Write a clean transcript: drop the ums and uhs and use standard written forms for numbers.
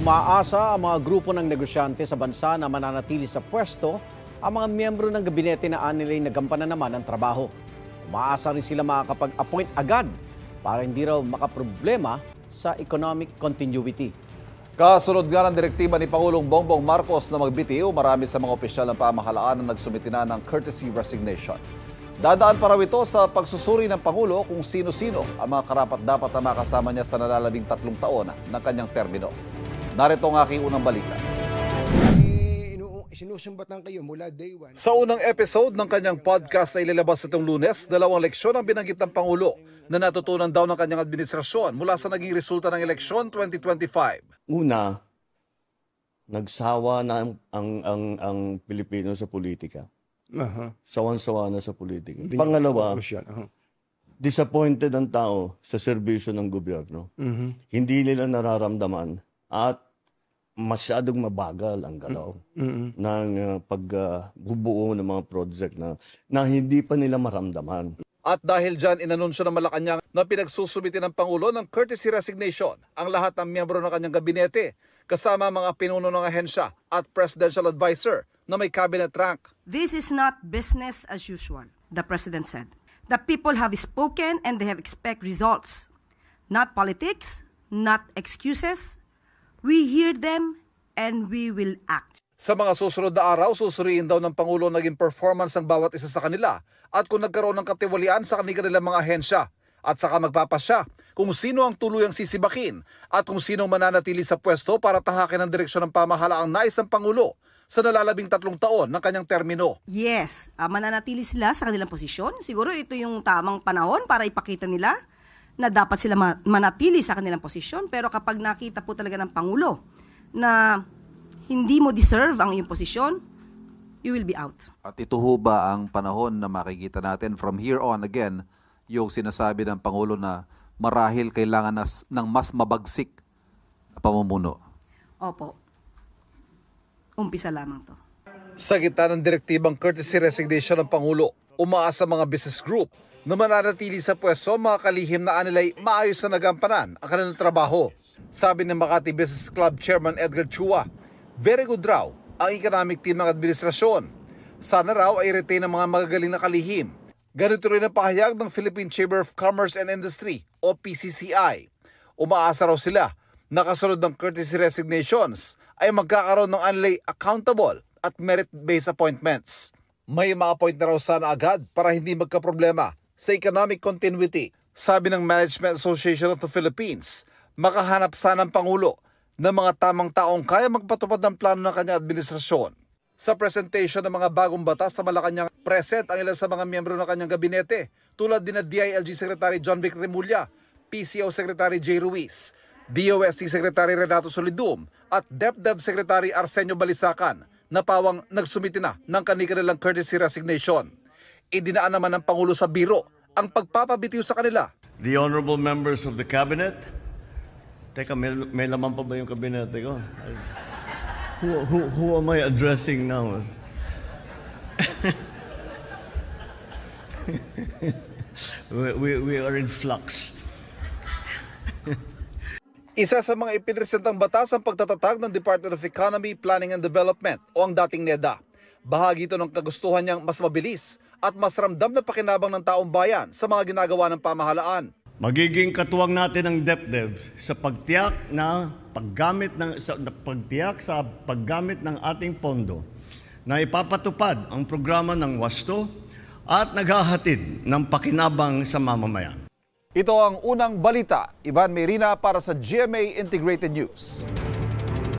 Umaasa ang mga grupo ng negosyante sa bansa na mananatili sa pwesto ang mga miyembro ng gabinete na anilay nagampanan naman ng trabaho. Umaasa rin sila makakapag-appoint agad para hindi raw makaproblema sa economic continuity. Kasunod nga ng direktiba ni Pangulong Bongbong Marcos na magbitiw, marami sa mga opisyal ng pamahalaan na nagsumiti na ng courtesy resignation. Dadaan pa raw ito sa pagsusuri ng Pangulo kung sino-sino ang mga karapat-dapat na makasama niya sa nalalabing 3 taon ng kanyang termino. Narito ang aking unang balita. Sinusumbatan kayo mula day one. Sa unang episode ng kanyang podcast na ilalabas itong Lunes, 2 leksyon ang binanggit ng Pangulo na natutunan daw ng kanyang administrasyon mula sa naging resulta ng eleksyon 2025. Una, nagsawa na ang Pilipino sa politika. Sawan-sawa na sa politika. Pangalawa, disappointed ang tao sa serbisyo ng gobyerno. Hindi nila nararamdaman at masyadong mabagal ang galaw ng pagbubuo ng mga project na hindi pa nila maramdaman. At dahil dyan, inanunsyo ng Malacanang na pinagsusumiti ng Pangulo ng courtesy resignation ang lahat ng miyembro ng kanyang gabinete, kasama mga pinuno ng ahensya at presidential advisor na may cabinet rank. This is not business as usual, the President said. The people have spoken and they have expect results. Not politics, not excuses. We hear them and we will act. Sa mga susunod na araw, susuriin daw ng Pangulo naging performance ng bawat isa sa kanila at kung nagkaroon ng katiwalian sa kanilang mga ahensya at saka magpapasya kung sino ang tuluyang sisibakin at kung sino mananatili sa pwesto para tahakin ang direksyon ng pamahalaang nais ng Pangulo sa nalalabing 3 taon ng kanyang termino. Yes, mananatili sila sa kanilang posisyon. Siguro ito yung tamang panahon para ipakita nila na dapat sila manatili sa kanilang posisyon. Pero kapag nakita po talaga ng Pangulo na hindi mo deserve ang iyong posisyon, you will be out. At ito ho ba ang panahon na makikita natin from here on again, yung sinasabi ng Pangulo na marahil kailangan ng mas mabagsik na pamumuno? Opo. Umpisa lamang to. Sa gitna ng direktibang courtesy resignation ng Pangulo, umaasa mga business group na mananatili sa pwesto mga kalihim na anilay maayos na nagampanan ang kanilang trabaho. Sabi ng Makati Business Club Chairman Edgar Chua, very good raw ang economic team ng administrasyon. Sana raw ay retain ang mga magagaling na kalihim. Ganito rin ang pahayag ng Philippine Chamber of Commerce and Industry o PCCI. Umaasa raw sila na kasunod ng courtesy resignations ay magkakaroon ng anilay accountable at merit-based appointments. May ma-appoint na raw sana agad para hindi magkaproblema sa economic continuity. Sabi ng Management Association of the Philippines, makahanap sana ang Pangulo ng mga tamang taong kaya magpatupad ng plano ng kanyang administrasyon. Sa presentation ng mga bagong batas sa Malacanang, present ang ilan sa mga miyembro ng kanyang gabinete tulad din na DILG Secretary John Vic Remulla, PCO Secretary J. Ruiz, DOST Secretary Renato Solidum at DepDev Secretary Arsenio Balisacan na pawang nagsumiti na ng kanilang courtesy resignation. Idinaan naman ng Pangulo sa biro ang pagpapabitiw sa kanila. The honorable members of the cabinet. Teka, may laman pa ba yung kabinete ko? Who am I addressing now? we are in flux. Isa sa mga ipinresentang batas ang pagtatatag ng Department of Economy, Planning and Development o ang dating NEDA. Bahagi ito ng kagustuhan niyang mas mabilis at mas ramdam na pakinabang ng taong bayan sa mga ginagawa ng pamahalaan. Magiging katuwang natin ang DepDev sa pagtiyak sa paggamit ng ating pondo na ipapatupad ang programa ng WASTO at naghahatid ng pakinabang sa mamamayan. Ito ang unang balita. Ivan Mayrina para sa GMA Integrated News.